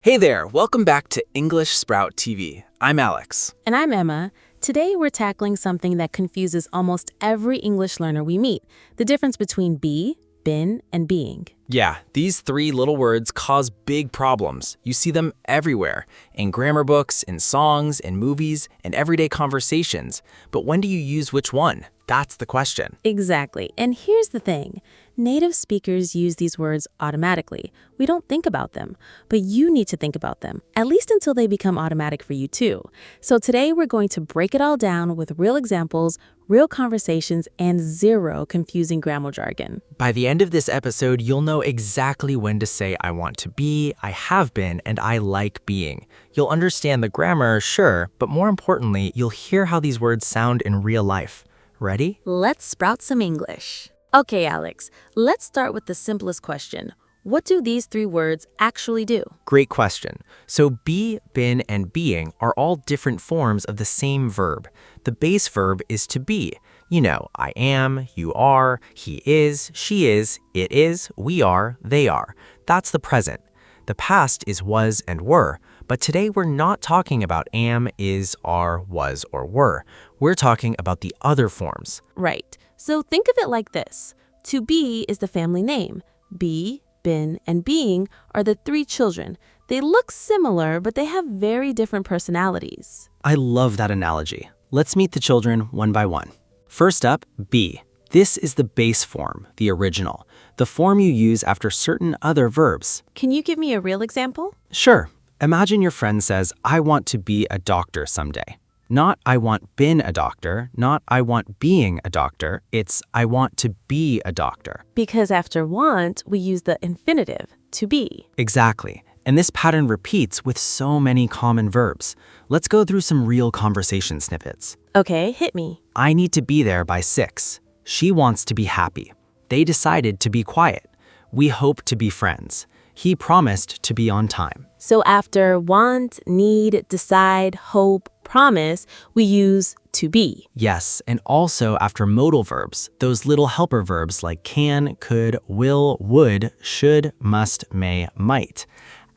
Hey there, welcome back to English Sprout TV. I'm Alex. And I'm Emma. Today we're tackling something that confuses almost every English learner we meet, the difference between be, been, and being. Yeah, these three little words cause big problems. You see them everywhere, in grammar books, in songs, in movies, and everyday conversations. But when do you use which one? That's the question. Exactly. And here's the thing. Native speakers use these words automatically. We don't think about them, but you need to think about them, at least until they become automatic for you too. So today we're going to break it all down with real examples, real conversations, and zero confusing grammar jargon. By the end of this episode, you'll know exactly when to say I want to be, I have been, and I like being. You'll understand the grammar, sure, but more importantly, you'll hear how these words sound in real life. Ready? Let's sprout some English. Okay, Alex, let's start with the simplest question. What do these three words actually do? Great question. So be, been, and being are all different forms of the same verb. The base verb is to be. You know, I am, you are, he is, she is, it is, we are, they are. That's the present. The past is was and were, but today we're not talking about am, is, are, was, or were. We're talking about the other forms. Right. So think of it like this. To be is the family name. Be, been, and being are the three children. They look similar, but they have very different personalities. I love that analogy. Let's meet the children one by one. First up, be. This is the base form, the original, the form you use after certain other verbs. Can you give me a real example? Sure. Imagine your friend says, I want to be a doctor someday. Not I want been a doctor, not I want being a doctor. It's I want to be a doctor. Because after want, we use the infinitive, to be. Exactly. And this pattern repeats with so many common verbs. Let's go through some real conversation snippets. Okay, hit me. I need to be there by 6. She wants to be happy. They decided to be quiet. We hope to be friends. He promised to be on time. So after want, need, decide, hope, promise, we use to be. Yes, and also after modal verbs, those little helper verbs like can, could, will, would, should, must, may, might.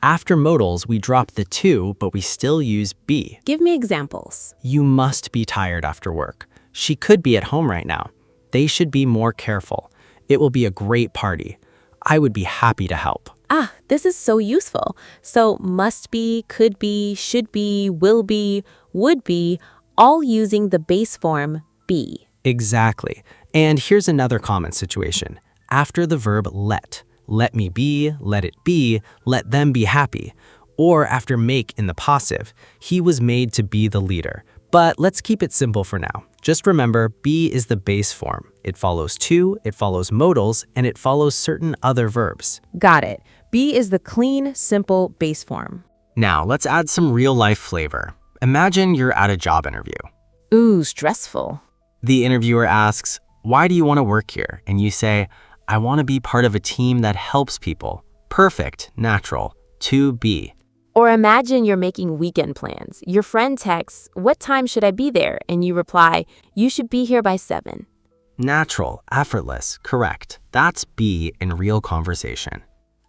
After modals, we drop the to, but we still use be. Give me examples. You must be tired after work. She could be at home right now. They should be more careful. It will be a great party. I would be happy to help. This is so useful. So must be, could be, should be, will be, would be, all using the base form be. Exactly. And here's another common situation. After the verb let me be, let it be, let them be happy. Or after make in the passive, he was made to be the leader. But let's keep it simple for now. Just remember, be is the base form. It follows to, it follows modals, and it follows certain other verbs. Got it. Be is the clean, simple base form. Now, let's add some real-life flavor. Imagine you're at a job interview. Ooh, stressful. The interviewer asks, why do you want to work here? And you say, I want to be part of a team that helps people. Perfect, natural, to be. Or imagine you're making weekend plans. Your friend texts, what time should I be there? And you reply, you should be here by 7. Natural, effortless, correct. That's be in real conversation.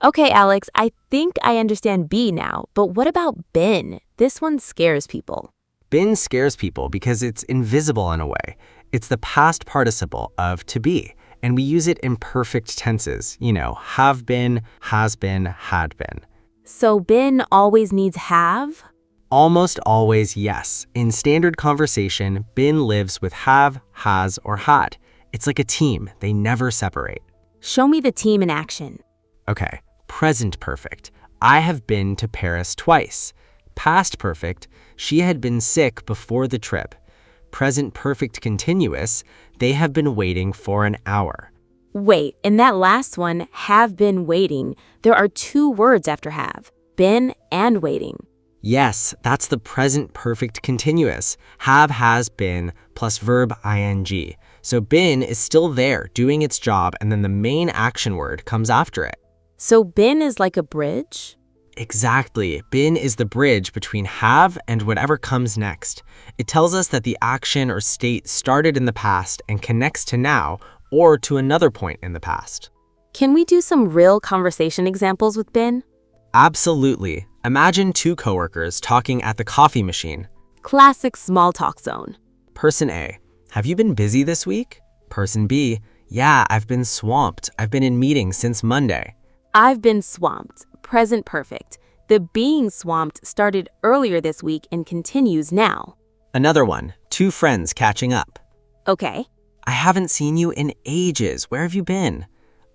Okay, Alex, I think I understand be now, but what about been? This one scares people. Been scares people because it's invisible in a way. It's the past participle of to be, and we use it in perfect tenses. You know, have been, has been, had been. So been always needs have? Almost always, yes. In standard conversation, been lives with have, has, or had. It's like a team. They never separate. Show me the team in action. Okay, present perfect. I have been to Paris twice. Past perfect, she had been sick before the trip. Present perfect continuous, they have been waiting for an hour. Wait, in that last one, have been waiting, there are 2 words after have, been and waiting. Yes, that's the present perfect continuous. Have, has, been, plus verb ing. So been is still there, doing its job, and then the main action word comes after it. So been is like a bridge? Exactly. Been is the bridge between have and whatever comes next. It tells us that the action or state started in the past and connects to now or to another point in the past. Can we do some real conversation examples with been? Absolutely. Imagine two coworkers talking at the coffee machine. Classic small talk zone. Person A, have you been busy this week? Person B, yeah, I've been swamped. I've been in meetings since Monday. I've been swamped. Present perfect. The being swamped started earlier this week and continues now. Another one, two friends catching up. Okay. I haven't seen you in ages. Where have you been?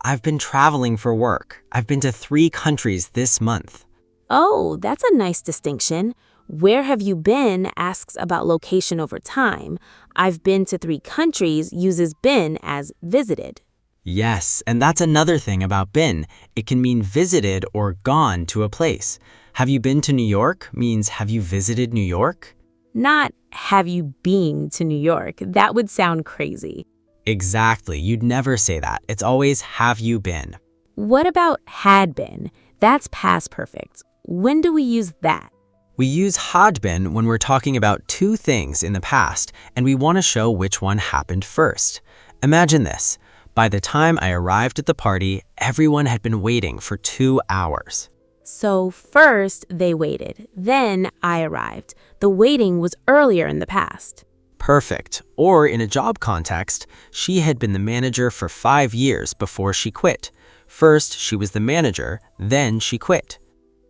I've been traveling for work. I've been to 3 countries this month. Oh, that's a nice distinction. Where have you been asks about location over time. I've been to 3 countries uses been as visited. Yes, and that's another thing about been. It can mean visited or gone to a place. Have you been to New York means have you visited New York? Not have you been to New York. That would sound crazy. Exactly, you'd never say that. It's always have you been. What about had been? That's past perfect. When do we use that? We use had been when we're talking about 2 things in the past and we want to show which one happened first. Imagine this. By the time I arrived at the party, everyone had been waiting for 2 hours. So first they waited, then I arrived. The waiting was earlier in the past. Perfect. Or in a job context, she had been the manager for 5 years before she quit. First, she was the manager, then she quit.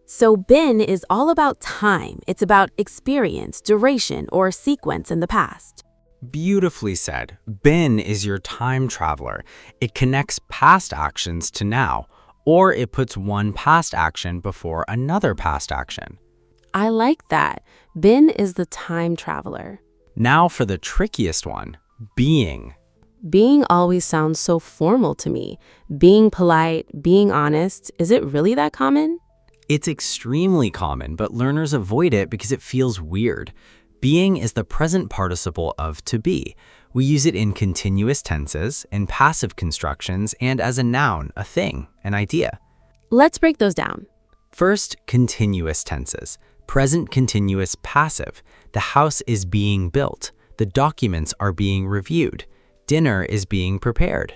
So been is all about time. It's about experience, duration, or sequence in the past. Beautifully said. Been is your time traveler. It connects past actions to now, or it puts one past action before another past action. I like that. Been is the time traveler. Now for the trickiest one, being. Being always sounds so formal to me. Being polite, being honest, is it really that common? It's extremely common, but learners avoid it because it feels weird. Being is the present participle of to be. We use it in continuous tenses, in passive constructions, and as a noun, a thing, an idea. Let's break those down. First, continuous tenses. Present continuous passive. The house is being built. The documents are being reviewed. Dinner is being prepared.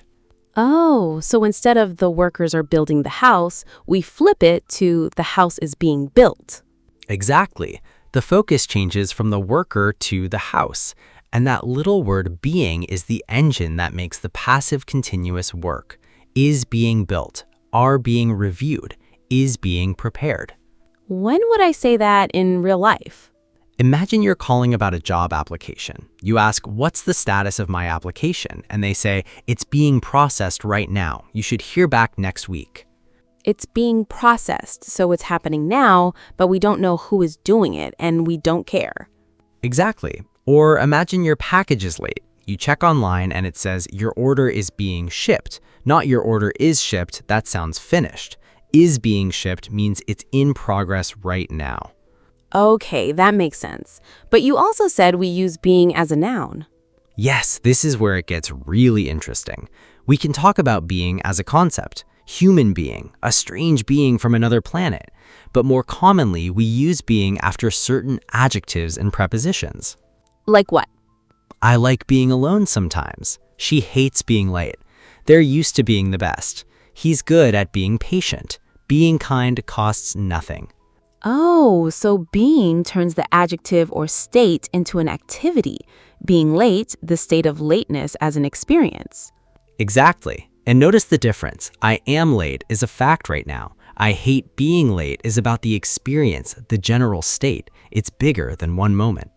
Oh, so instead of the workers are building the house, we flip it to the house is being built. Exactly. The focus changes from the worker to the house. And that little word being is the engine that makes the passive continuous work. Is being built, are being reviewed, is being prepared. When would I say that in real life? Imagine you're calling about a job application. You ask, what's the status of my application? And they say, it's being processed right now. You should hear back next week. It's being processed, so it's happening now, but we don't know who is doing it, and we don't care. Exactly. Or imagine your package is late. You check online and it says your order is being shipped. Not your order is shipped, that sounds finished. Is being shipped means it's in progress right now. Okay, that makes sense. But you also said we use being as a noun. Yes, this is where it gets really interesting. We can talk about being as a concept, human being, a strange being from another planet. But more commonly, we use being after certain adjectives and prepositions. Like what? I like being alone sometimes. She hates being late. They're used to being the best. He's good at being patient. Being kind costs nothing. Oh, so being turns the adjective or state into an activity. Being late, the state of lateness as an experience. Exactly. And notice the difference. I am late is a fact right now. I hate being late is about the experience, the general state. It's bigger than one moment.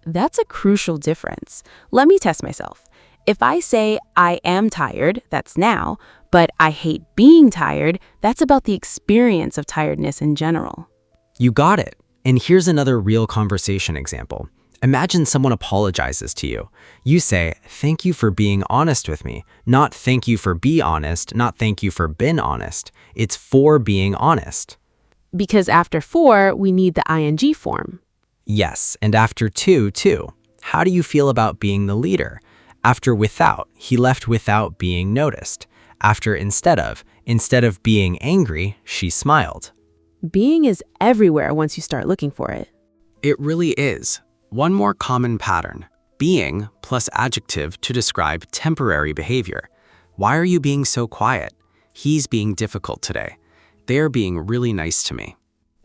That's a crucial difference. Let me test myself. If I say I am tired, that's now, but I hate being tired, that's about the experience of tiredness in general. You got it. And here's another real conversation example. Imagine someone apologizes to you. You say, thank you for being honest with me. Not thank you for be honest, not thank you for been honest. It's for being honest. Because after for, we need the ing form. Yes, and after to, too. How do you feel about being the leader? After without, he left without being noticed. After instead of being angry, she smiled. Being is everywhere once you start looking for it. It really is. One more common pattern, being plus adjective to describe temporary behavior. Why are you being so quiet? He's being difficult today. They're being really nice to me.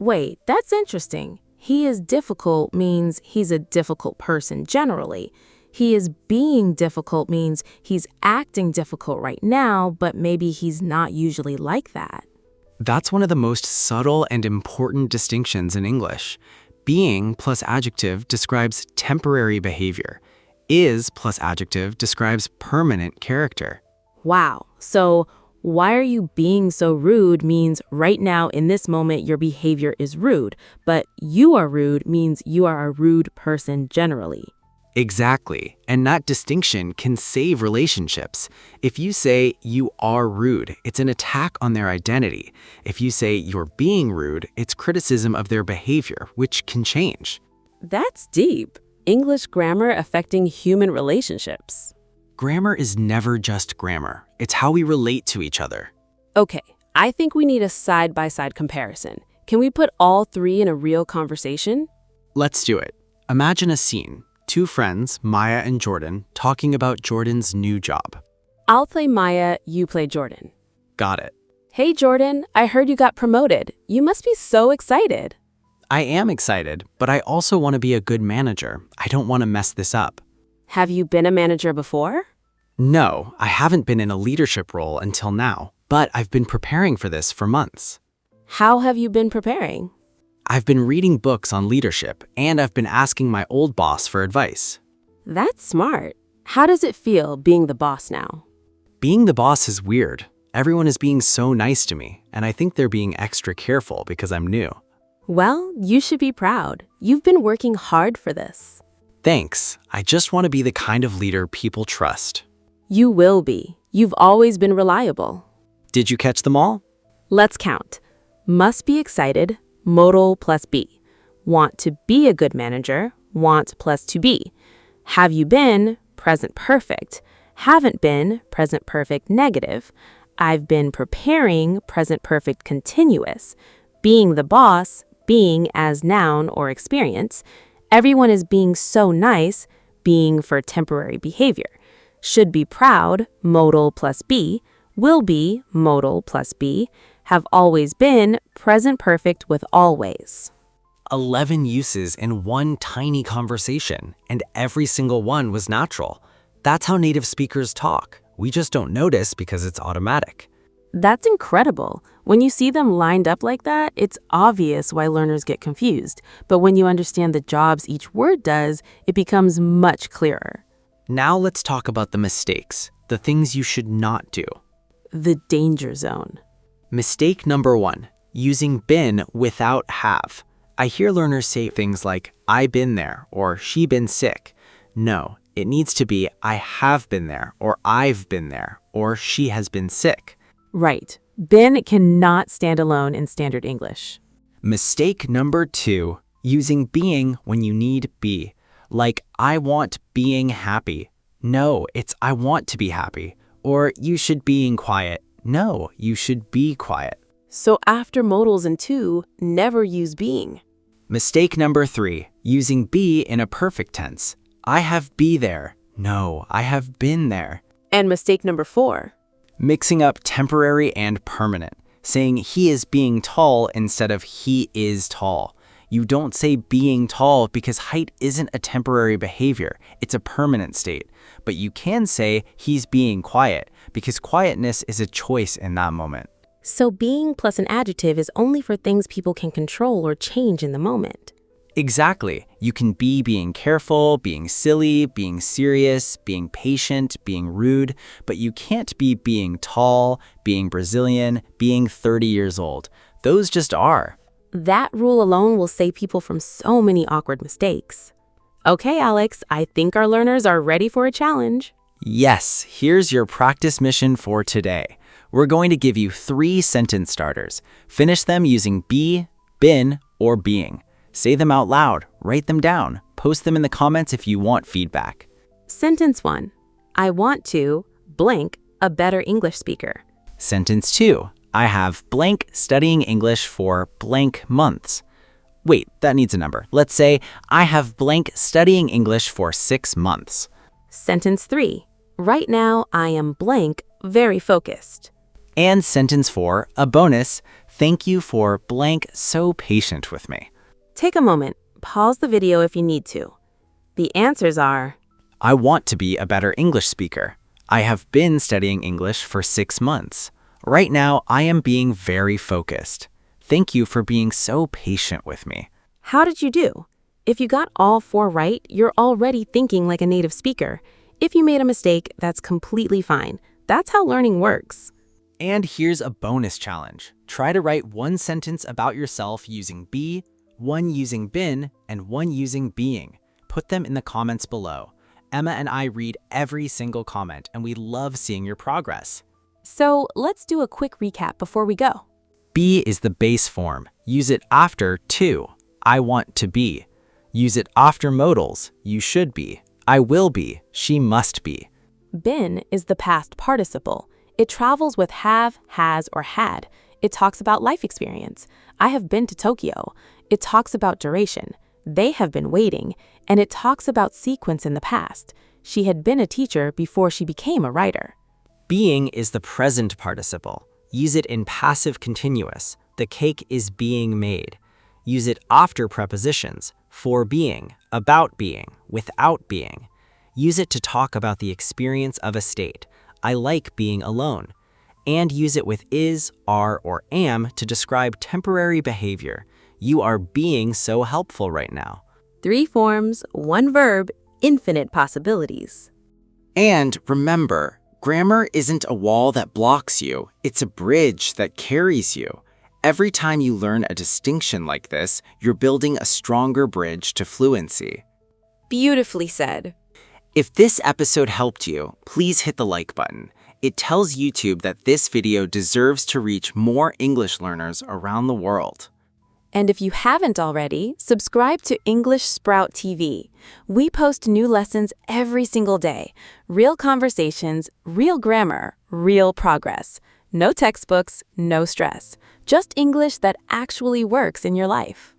Wait, that's interesting. He is difficult means he's a difficult person generally. He is being difficult means he's acting difficult right now, but maybe he's not usually like that. That's one of the most subtle and important distinctions in English. Being plus adjective describes temporary behavior. Is plus adjective describes permanent character. Wow. So, why are you being so rude means right now in this moment your behavior is rude, but you are rude means you are a rude person generally. Exactly, and that distinction can save relationships. If you say you are rude, it's an attack on their identity. If you say you're being rude, it's criticism of their behavior, which can change. That's deep. English grammar affecting human relationships. Grammar is never just grammar. It's how we relate to each other. Okay, I think we need a side-by-side comparison. Can we put all three in a real conversation? Let's do it. Imagine a scene. Two friends, Maya and Jordan, talking about Jordan's new job. I'll play Maya, you play Jordan. Got it. Hey Jordan, I heard you got promoted. You must be so excited. I am excited, but I also want to be a good manager. I don't want to mess this up. Have you been a manager before? No, I haven't been in a leadership role until now, but I've been preparing for this for months. How have you been preparing? I've been reading books on leadership, and I've been asking my old boss for advice. That's smart. How does it feel being the boss now? Being the boss is weird. Everyone is being so nice to me, and I think they're being extra careful because I'm new. Well, you should be proud. You've been working hard for this. Thanks. I just want to be the kind of leader people trust. You will be. You've always been reliable. Did you catch them all? Let's count. Must be excited, modal plus be. Want to be a good manager, want plus to be. Have you been, present perfect. Haven't been, present perfect negative. I've been preparing, present perfect continuous. Being the boss, being as noun or experience. Everyone is being so nice, being for temporary behavior. Should be proud, modal plus be. Will be, modal plus be. Have always been, present perfect with always. 11 uses in one tiny conversation, and every single one was natural. That's how native speakers talk. We just don't notice because it's automatic. That's incredible. When you see them lined up like that, it's obvious why learners get confused. But when you understand the jobs each word does, it becomes much clearer. Now let's talk about the mistakes, the things you should not do. The danger zone. Mistake number 1, using been without have. I hear learners say things like, I been there, or she been sick. No, it needs to be, I have been there, or I've been there, or she has been sick. Right. Been cannot stand alone in standard English. Mistake number 2, using being when you need be. Like, I want being happy. No, it's I want to be happy. Or you should being quiet. No, you should be quiet. So after modals and to, never use being. Mistake number 3, using be in a perfect tense. I have be there. No, I have been there. And mistake number 4. Mixing up temporary and permanent, saying he is being tall instead of he is tall. You don't say being tall because height isn't a temporary behavior, it's a permanent state. But you can say he's being quiet because quietness is a choice in that moment. So being plus an adjective is only for things people can control or change in the moment. Exactly. You can be being careful, being silly, being serious, being patient, being rude, but you can't be being tall, being Brazilian, being 30 years old. Those just are. That rule alone will save people from so many awkward mistakes. Okay, Alex, I think our learners are ready for a challenge. Yes, here's your practice mission for today. We're going to give you 3 sentence starters. Finish them using be, been, or being. Say them out loud, write them down, post them in the comments if you want feedback. Sentence 1. I want to, blank, a better English speaker. Sentence 2. I have blank studying English for blank months. Wait, that needs a number. Let's say I have blank studying English for 6 months. Sentence 3. Right now I am blank, very focused. And sentence 4, a bonus, Thank you for blank so patient with me. Take a moment. Pause the video if you need to. The answers are: I want to be a better English speaker. I have been studying English for 6 months. Right now, I am being very focused. Thank you for being so patient with me. How did you do? If you got all 4 right, you're already thinking like a native speaker. If you made a mistake, that's completely fine. That's how learning works. And here's a bonus challenge. Try to write 1 sentence about yourself using be, 1 using been, and 1 using being. Put them in the comments below. Emma and I read every single comment, and we love seeing your progress. So let's do a quick recap before we go. Be is the base form. Use it after to. I want to be. Use it after modals. You should be. I will be. She must be. Been is the past participle. It travels with have, has, or had. It talks about life experience. I have been to Tokyo. It talks about duration. They have been waiting. And it talks about sequence in the past. She had been a teacher before she became a writer. Being is the present participle. Use it in passive continuous. The cake is being made. Use it after prepositions. For being, about being, without being. Use it to talk about the experience of a state. I like being alone. And use it with is, are, or am to describe temporary behavior. You are being so helpful right now. 3 forms, 1 verb, infinite possibilities. And remember, grammar isn't a wall that blocks you. It's a bridge that carries you. Every time you learn a distinction like this, you're building a stronger bridge to fluency. Beautifully said. If this episode helped you, please hit the like button. It tells YouTube that this video deserves to reach more English learners around the world. And if you haven't already, subscribe to English Sprout TV. We post new lessons every single day. Real conversations, real grammar, real progress. No textbooks, no stress. Just English that actually works in your life.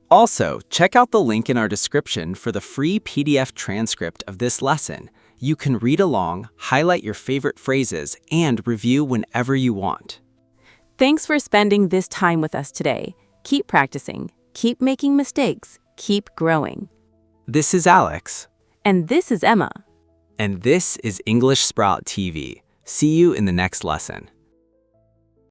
Also, check out the link in our description for the free PDF transcript of this lesson. You can read along, highlight your favorite phrases, and review whenever you want. Thanks for spending this time with us today. Keep practicing, keep making mistakes, keep growing. This is Alex. And this is Emma. And this is English Sprout TV. See you in the next lesson.